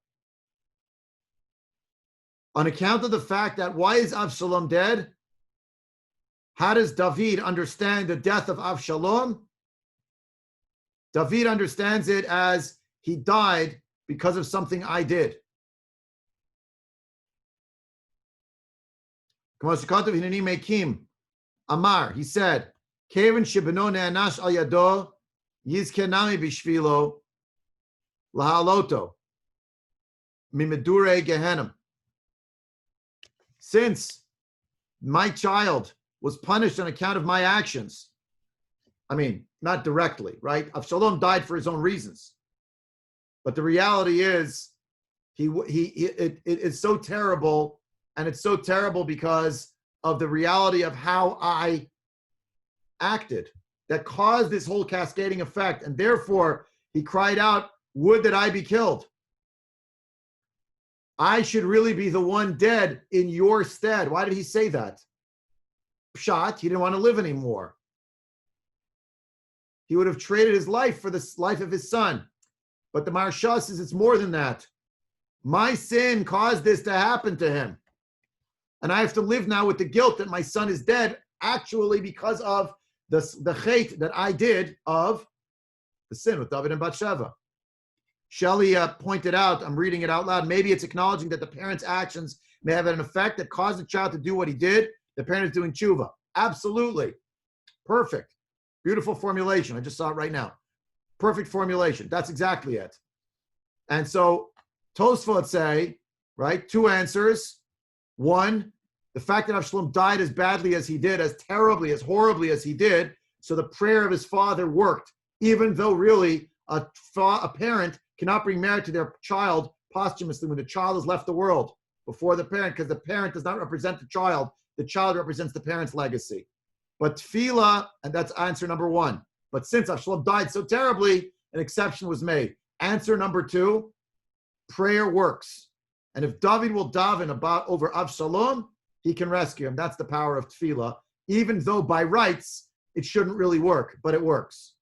On account of the fact that, why is Avshalom dead? How does David understand the death of Avshalom? David understands it as he died because of something I did. Amar, he said, Kevin shibano ne'anash al yado yizkenami bishvilo lahaloto mimedure gehenim. Since my child was punished on account of my actions, I mean, not directly, right? Avshalom died for his own reasons. But the reality is, it is so terrible, and it's so terrible because of the reality of how I acted that caused this whole cascading effect. And therefore, he cried out, would that I be killed. I should really be the one dead in your stead. Why did he say that? Pshat, he didn't want to live anymore. He would have traded his life for the life of his son. But the Maharsha says it's more than that. My sin caused this to happen to him. And I have to live now with the guilt that my son is dead, actually because of the chait that I did of the sin with David and Bathsheba. Shelley pointed out, I'm reading it out loud, maybe it's acknowledging that the parent's actions may have an effect that caused the child to do what he did. The parent is doing tshuva. Absolutely. Perfect. Beautiful formulation. I just saw it right now. Perfect formulation. That's exactly it. And so Tosfot say, right, two answers. One, the fact that Avshalom died as badly as he did, as terribly, as horribly as he did, so the prayer of his father worked, even though really a parent cannot bring merit to their child posthumously when the child has left the world before the parent, because the parent does not represent the child represents the parent's legacy. But tefillah, and that's answer number one. But since Avshalom died so terribly, an exception was made. Answer number two, prayer works. And if David will daven over Avshalom, he can rescue him. That's the power of tefillah, even though by rights, it shouldn't really work, but it works.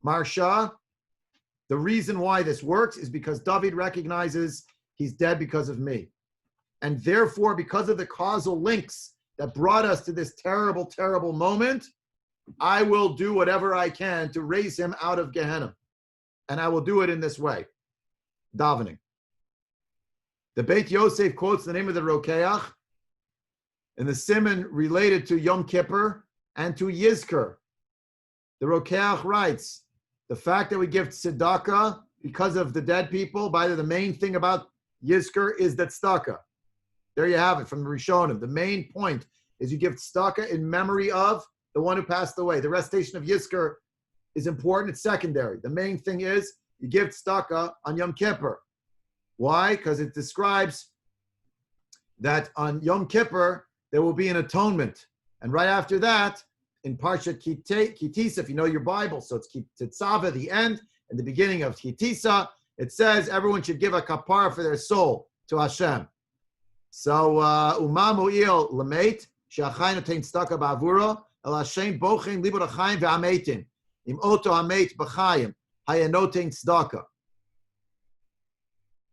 Marsha, the reason why this works is because David recognizes he's dead because of me. And therefore, because of the causal links that brought us to this terrible, terrible moment, I will do whatever I can to raise him out of Gehenna. And I will do it in this way, davening. The Beit Yosef quotes the name of the Rokeach in the Siman related to Yom Kippur and to Yizkor. The Rokeach writes, the fact that we give tzedakah because of the dead people, by the main thing about Yizkor is that tzedakah. There you have it from the Rishonim. The main point is you give tzedakah in memory of the one who passed away. The recitation of Yizkor is important. It's secondary. The main thing is you give tzedakah on Yom Kippur. Why? Because it describes that on Yom Kippur, there will be an atonement. And right after that, in Parshat Kitisa, if you know your Bible, so it's Tetzava, the end, and the beginning of Kitisa, it says everyone should give a kapara for their soul to Hashem. So, Umamu'il Lameit, She'achayim Notein Tzedakah Ba'avuro, El Hashem Bochim Libor HaChaim Ve'Ametim, Im Oto Hameit B'Chayim, Hayanotein Tzedakah.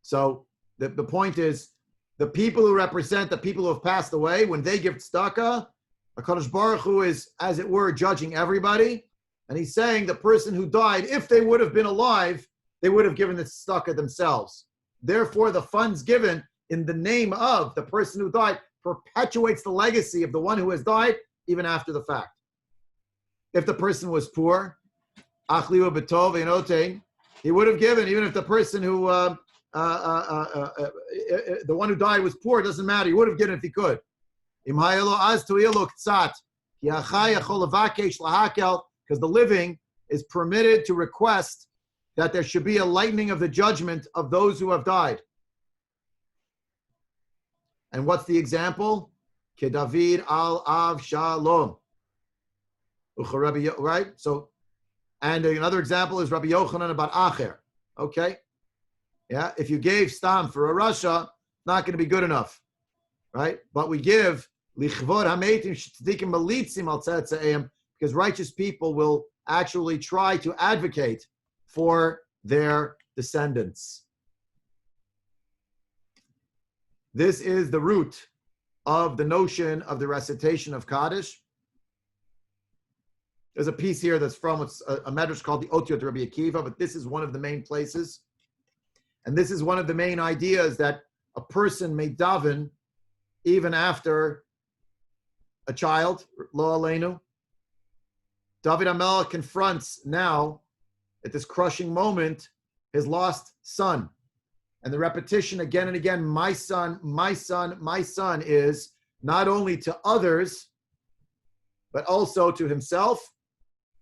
So, the point is, the people who represent the people who have passed away, when they give tzedakah, HaKadosh Baruch Hu is, as it were, judging everybody. And he's saying the person who died, if they would have been alive, they would have given the tzedakah themselves. Therefore, the funds given in the name of the person who died perpetuates the legacy of the one who has died, even after the fact. If the person was poor, Achliu B'tov Einotein, he would have given, even if the person who, the one who died was poor, it doesn't matter. He would have given if he could. Because the living is permitted to request that there should be a lightening of the judgment of those who have died. And what's the example? Kedavid al Avshalom. Right? So, and another example is Rabbi Yochanan about Acher. Okay? Yeah, if you gave stam for a rasha, not going to be good enough, right? But we give lichvod hametim shtzikim malitzim al tzedzeim, because righteous people will actually try to advocate for their descendants. This is the root of the notion of the recitation of Kaddish. There's a piece here that's from a medrash called the Otiot Rabbi Akiva, but this is one of the main places. And this is one of the main ideas that a person may daven even after a child, lo aleinu. David HaMelech confronts now, at this crushing moment, his lost son. And the repetition again and again, my son, my son, my son, is not only to others, but also to himself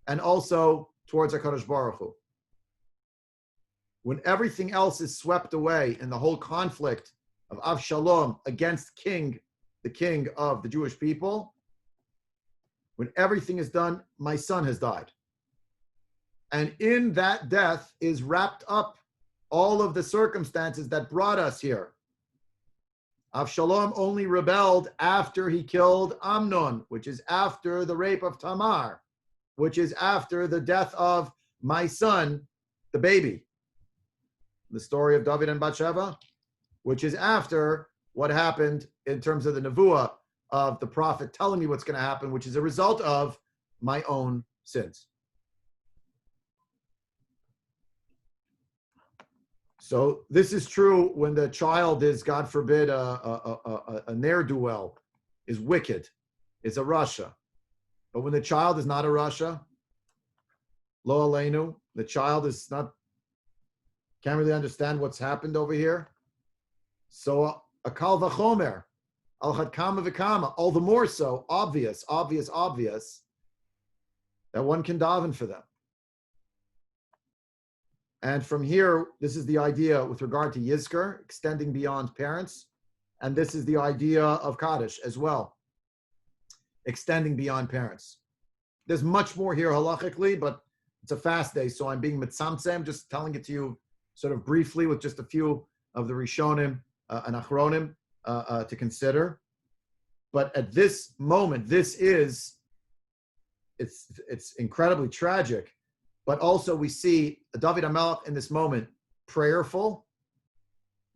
and also towards HaKadosh Baruch Hu. When everything else is swept away in the whole conflict of Avshalom against the king of the Jewish people, when everything is done, my son has died. And in that death is wrapped up all of the circumstances that brought us here. Avshalom only rebelled after he killed Amnon, which is after the rape of Tamar, which is after the death of my son, the baby. The story of David and Bathsheba, which is after what happened in terms of the nevuah of the prophet telling me what's going to happen, which is a result of my own sins. So this is true when the child is, God forbid, a ne'er-do-well, is wicked, is a rasha. But when the child is not a Rasha, Lo Aleinu, the child is not, can't really understand what's happened over here. So a Kal Vachomer, Al Chad Kama V'Kama, all the more so, obvious, that one can daven for them. And from here, this is the idea with regard to Yizkar, extending beyond parents. And this is the idea of Kaddish as well, extending beyond parents. There's much more here halachically, but it's a fast day, so I'm being mitzamtzem, just telling it to you sort of briefly with just a few of the Rishonim and Achronim to consider. But at this moment, it's incredibly tragic. But also we see David HaMelech in this moment prayerful,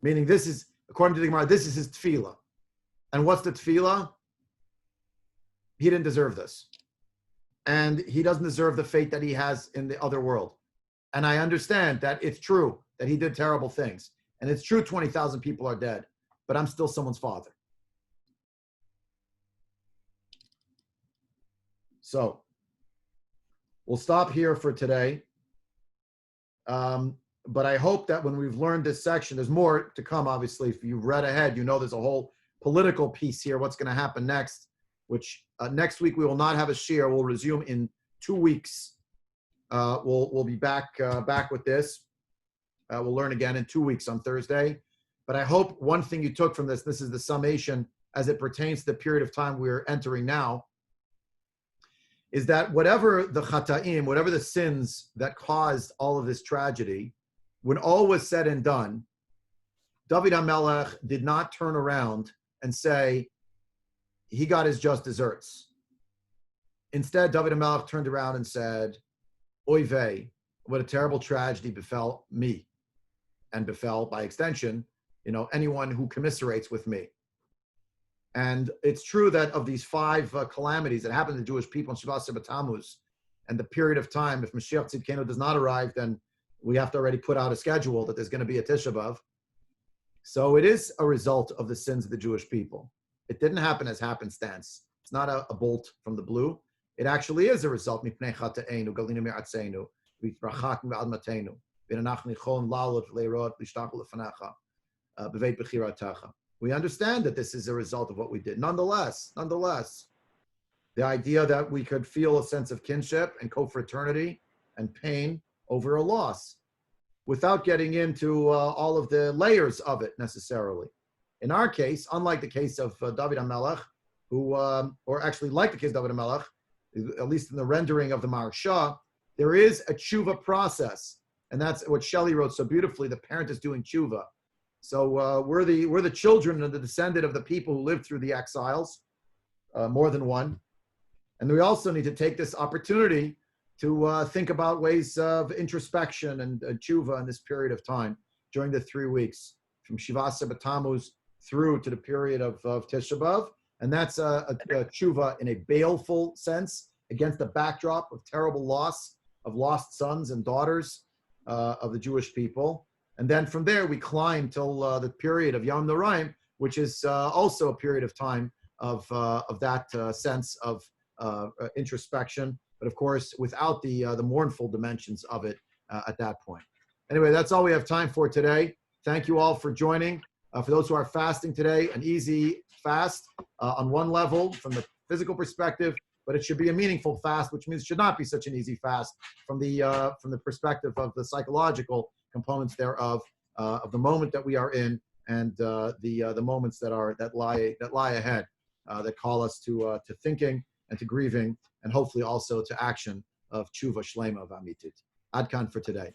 meaning this is, according to the Gemara, this is his tefillah. And what's the tefillah? He didn't deserve this. And he doesn't deserve the fate that he has in the other world. And I understand that it's true that he did terrible things. And it's true 20,000 people are dead, but I'm still someone's father. So we'll stop here for today. But I hope that when we've learned this section, there's more to come, obviously. If you've read ahead, you know there's a whole political piece here, what's going to happen next, which next week we will not have a shiur. We'll resume in 2 weeks. We'll be back with this. We'll learn again in 2 weeks on Thursday. But I hope one thing you took from this is the summation as it pertains to the period of time we're entering now, is that whatever the chata'im, whatever the sins that caused all of this tragedy, when all was said and done, David HaMelech did not turn around and say, he got his just desserts. Instead, David HaMelech turned around and said, oy vey, what a terrible tragedy befell me, and befell, by extension, anyone who commiserates with me. And it's true that of these 5 calamities that happened to the Jewish people in Sefer Shmuel Bet Ch, and the period of time, if Mashiach Tzidkenu does not arrive, then we have to already put out a schedule that there's going to be a Tisha B'Av. So it is a result of the sins of the Jewish people. It didn't happen as happenstance. It's not a bolt from the blue. It actually is a result. We understand that this is a result of what we did. Nonetheless, the idea that we could feel a sense of kinship and co-fraternity and pain over a loss without getting into all of the layers of it necessarily. In our case, unlike the case of David HaMelech, or actually like the case of David HaMelech, at least in the rendering of the Maharsha, there is a tshuva process. And that's what Shelley wrote so beautifully, the parent is doing tshuva. So we're the children and the descendant of the people who lived through the exiles, more than one. And we also need to take this opportunity to think about ways of introspection and tshuva in this period of time during the 3 weeks, from Shivas B'Tammuz through to the period of Tisha B'Av. And that's a tshuva in a baleful sense against the backdrop of terrible loss of lost sons and daughters of the Jewish people. And then from there, we climb till the period of Yom Noraim, which is also a period of time of that sense of introspection, but of course, without the mournful dimensions of it at that point. Anyway, that's all we have time for today. Thank you all for joining. For those who are fasting today, an easy fast on one level from the physical perspective, but it should be a meaningful fast, which means it should not be such an easy fast from the perspective of the psychological components thereof, of the moment that we are in, and the moments that lie ahead, that call us to thinking and to grieving, and hopefully also to action of tshuva shlema v'amitit. Ad kan for today.